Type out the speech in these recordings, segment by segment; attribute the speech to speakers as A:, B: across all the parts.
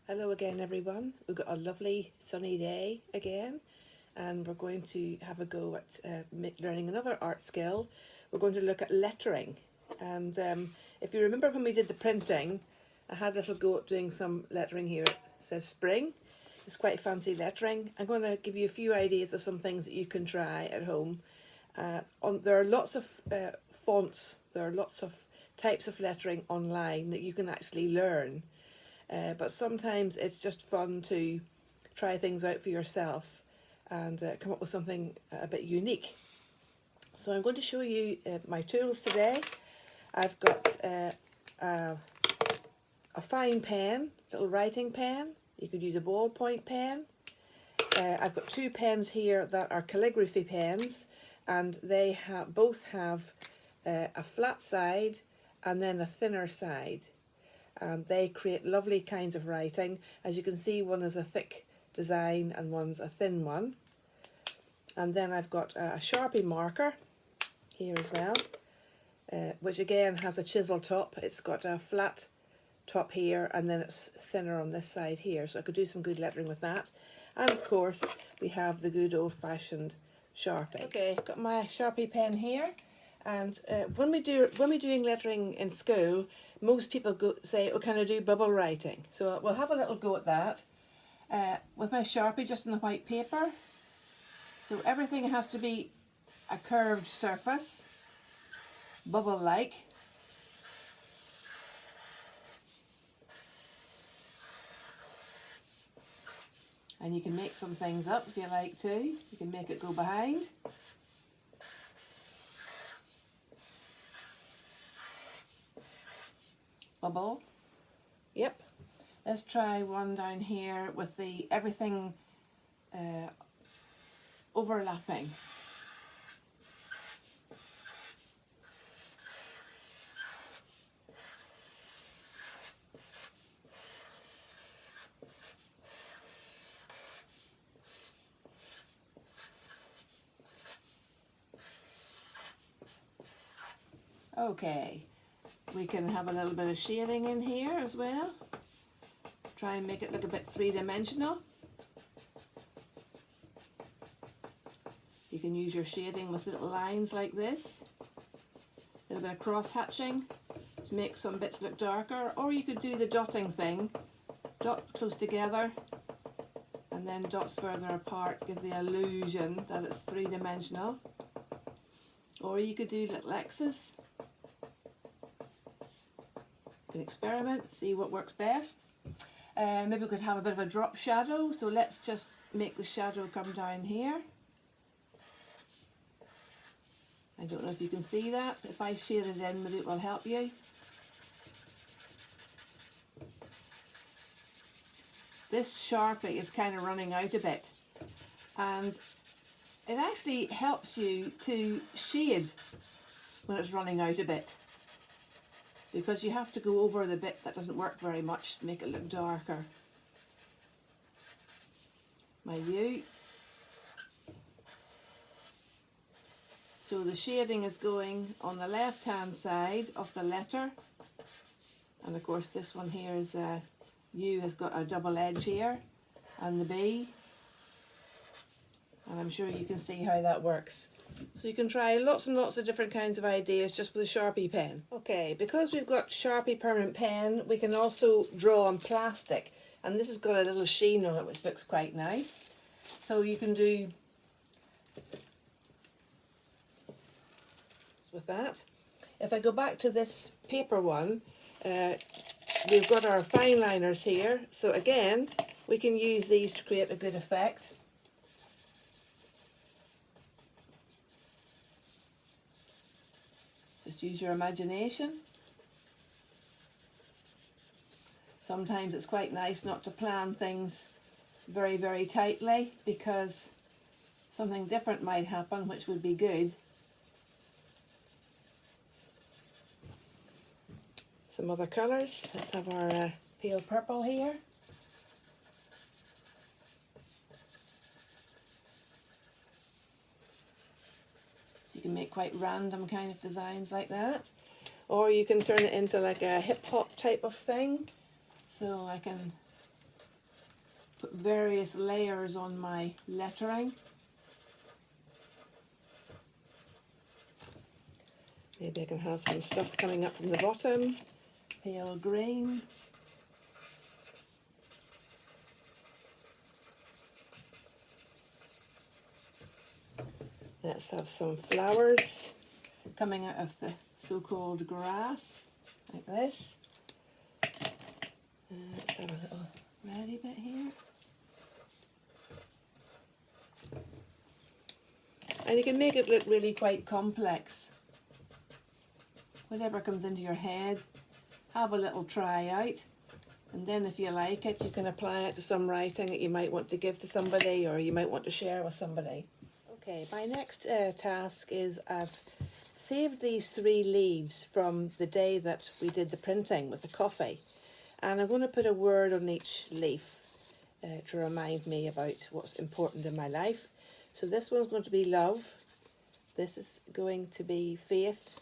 A: Hello again everyone. We've got a lovely sunny day again and we're going to have a go at learning another art skill. We're going to look at lettering, and if you remember when we did the printing, I had a little go at doing some lettering here. It says spring. It's quite fancy lettering. I'm going to give you a few ideas of some things that you can try at home. There are lots of fonts, there are lots of types of lettering online that you can actually learn. But sometimes it's just fun to try things out for yourself and come up with something a bit unique. So I'm going to show you my tools today. I've got a fine pen, little writing pen. You could use a ballpoint pen. I've got two pens here that are calligraphy pens, and they both have a flat side and then a thinner side. They create lovely kinds of writing. As you can see, one is a thick design and one's a thin one. And then I've got a Sharpie marker here as well, which again has a chisel top. It's got a flat top here and then it's thinner on this side here, so I could do some good lettering with that. And of course we have the good old-fashioned Sharpie. Okay, got my Sharpie pen here. And when we're doing lettering in school, most people say, "Oh, can I do bubble writing?" So we'll have a little go at that with my Sharpie just on the white paper. So everything has to be a curved surface, bubble-like. And you can make some things up if you like to. You can make it go behind. Bubble. Yep. Let's try one down here with the everything overlapping. Okay, we can have a little bit of shading in here as well. Try and make it look a bit three-dimensional. You can use your shading with little lines like this. A little bit of cross-hatching to make some bits look darker, or you could do the dotting thing. Dot close together and then dots further apart, give the illusion that it's three-dimensional. Or you could do little X's. You can experiment, see what works best. Maybe we could have a bit of a drop shadow, so let's just make the shadow come down here. I don't know if you can see that, but if I shade it in, maybe it will help you. This Sharpie is kind of running out a bit, and it actually helps you to shade when it's running out a bit, because you have to go over the bit that doesn't work very much to make it look darker. My U. So the shading is going on the left hand side of the letter, and of course this one here is U has got a double edge here, and the B, and I'm sure you can see how that works. So you can try lots and lots of different kinds of ideas just with a Sharpie pen. Okay, because we've got Sharpie permanent pen, we can also draw on plastic, and this has got a little sheen on it which looks quite nice. So you can do with that. If I go back to this paper one, we've got our fine liners here, so again we can use these to create a good effect. Just use your imagination. Sometimes it's quite nice not to plan things very, very tightly, because something different might happen which would be good. Some other colours. Let's have our pale purple here. So you can make quite random kind of designs like that. Or you can turn it into like a hip hop type of thing. So I can put various layers on my lettering. Maybe I can have some stuff coming up from the bottom, pale green. Let's have some flowers coming out of the so-called grass, like this. Let's have a little ready bit here. And you can make it look really quite complex. Whatever comes into your head, have a little try out, and then if you like it, you can apply it to some writing that you might want to give to somebody or you might want to share with somebody. Okay, my next task is I've saved these 3 leaves from the day that we did the printing with the coffee, and I'm going to put a word on each leaf to remind me about what's important in my life. So this one's going to be love, this is going to be faith,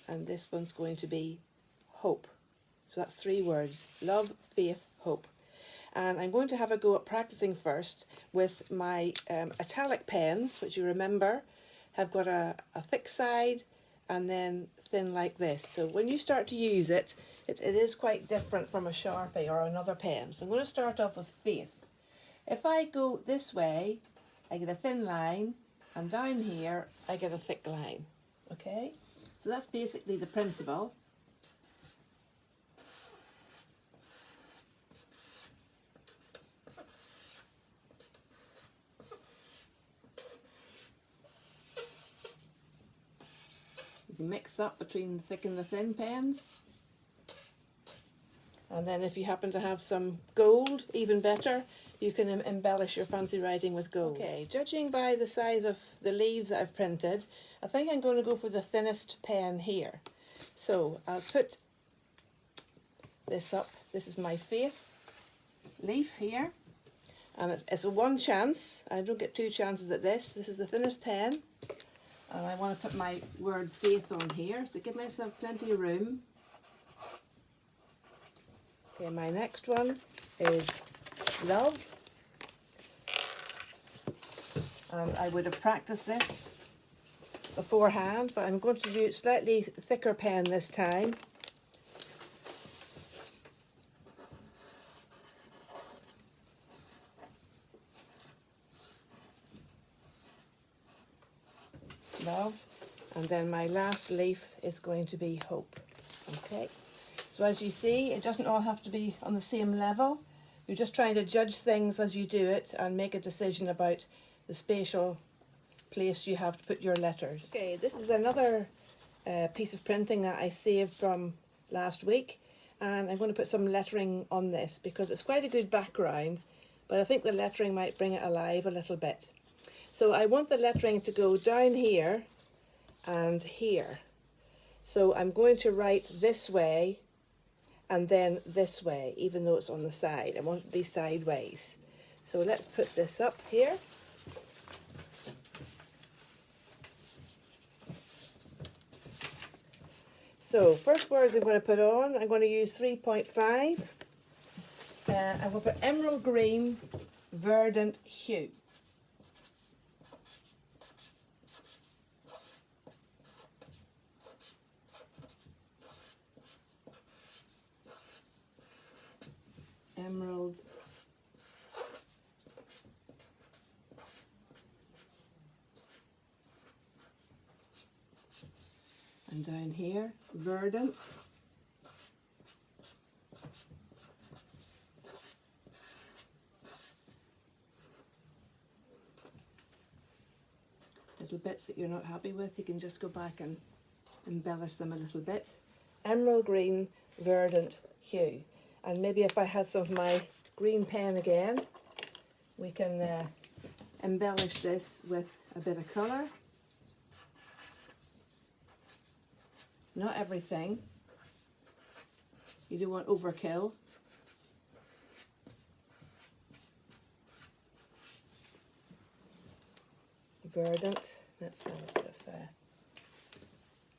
A: and this one's going to be hope. So that's 3 words: love, faith, hope. And I'm going to have a go at practicing first with my italic pens, which you remember have got a thick side and then thin like this. So when you start to use it, it is quite different from a Sharpie or another pen. So I'm going to start off with faith. If I go this way, I get a thin line, and down here I get a thick line. Okay? So that's basically the principle. You can mix up between the thick and the thin pens. And then if you happen to have some gold, even better, you can embellish your fancy writing with gold. Okay, judging by the size of the leaves that I've printed, I think I'm going to go for the thinnest pen here. So I'll put this up. This is my faith leaf here. And it's a 1 chance. I don't get 2 chances at this. This is the thinnest pen. And I want to put my word faith on here, so give myself plenty of room. Okay, my next one is love. And I would have practiced this beforehand, but I'm going to do slightly thicker pen this time. Love. And then my last leaf is going to be hope. Okay. So as you see, it doesn't all have to be on the same level. You're just trying to judge things as you do it and make a decision about the spatial place you have to put your letters. Okay, this is another piece of printing that I saved from last week, and I'm going to put some lettering on this because it's quite a good background, but I think the lettering might bring it alive a little bit. So I want the lettering to go down here and here. So I'm going to write this way and then this way, even though it's on the side. I want it to be sideways. So let's put this up here. So first words I'm going to put on, I'm going to use 3.5. I'm going to put emerald green, verdant hue. Emerald and down here verdant, little bits that you're not happy with, you can just go back and embellish them a little bit. Emerald green, verdant hue. And maybe if I had some of my green pen again, we can embellish this with a bit of colour. Not everything. You don't want overkill. Verdant. Let's have a bit of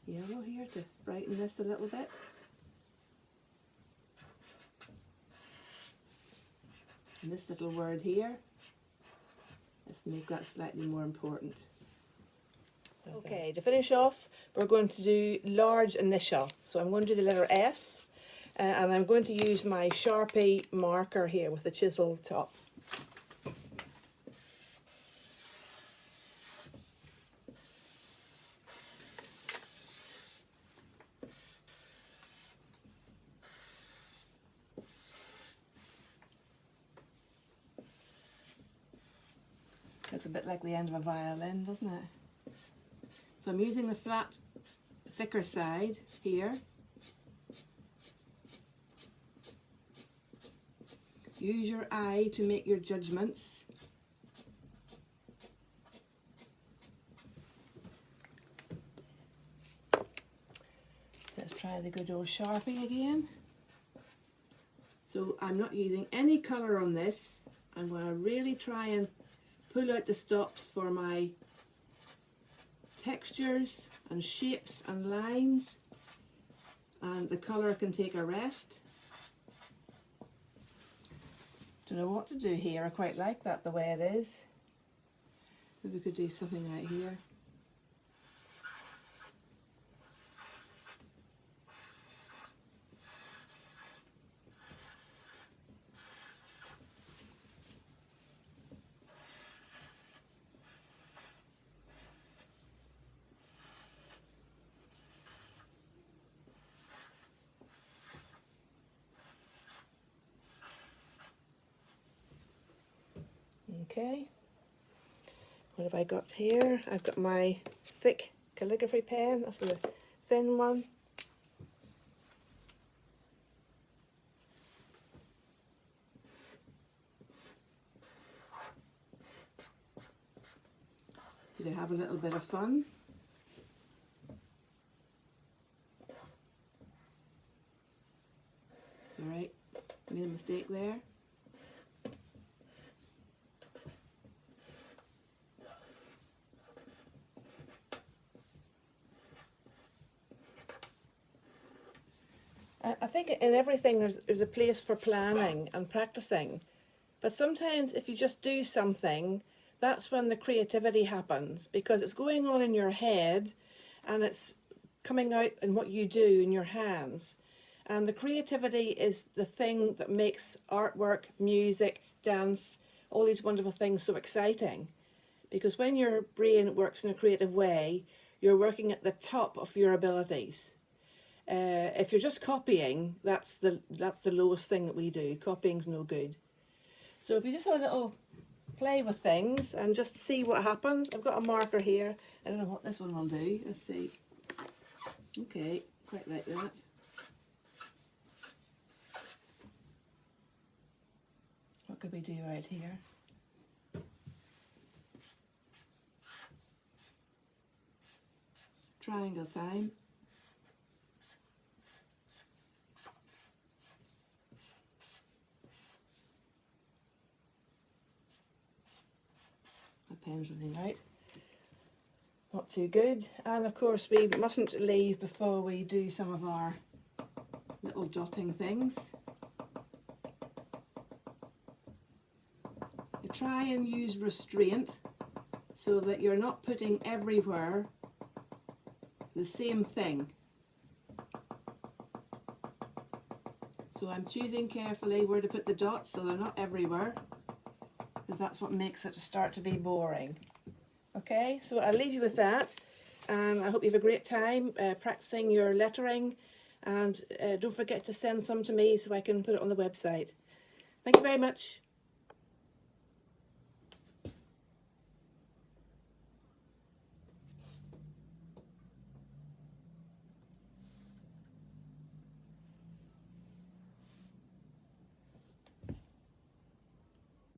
A: yellow here to brighten this a little bit. And this little word here, let's make that slightly more important. Okay, to finish off, we're going to do large initial. So I'm going to do the letter S, and I'm going to use my Sharpie marker here with the chisel top. Looks a bit like the end of a violin, doesn't it? So I'm using the flat, thicker side here. Use your eye to make your judgments. Let's try the good old Sharpie again. So I'm not using any colour on this. I'm going to really try and pull out the stops for my textures and shapes and lines, and the colour can take a rest. Don't know what to do here. I quite like that the way it is. Maybe we could do something right here. Okay, what have I got here? I've got my thick calligraphy pen, that's the thin one. You can have a little bit of fun. It's alright, made a mistake there. I think in everything there's a place for planning and practicing, but sometimes if you just do something, that's when the creativity happens, because it's going on in your head and it's coming out in what you do in your hands. And the creativity is the thing that makes artwork, music, dance, all these wonderful things so exciting. Because when your brain works in a creative way, you're working at the top of your abilities. If you're just copying, that's the lowest thing that we do. Copying's no good. So if you just have a little play with things and just see what happens. I've got a marker here. I don't know what this one will do. Let's see. Okay, quite like that. What could we do right here? Triangle time. Pen's running out. Not too good. And of course we mustn't leave before we do some of our little dotting things. You try and use restraint so that you're not putting everywhere the same thing. So I'm choosing carefully where to put the dots so they're not everywhere, because that's what makes it start to be boring. Okay, so I'll leave you with that, and I hope you have a great time practicing your lettering, and don't forget to send some to me so I can put it on the website. Thank you very much.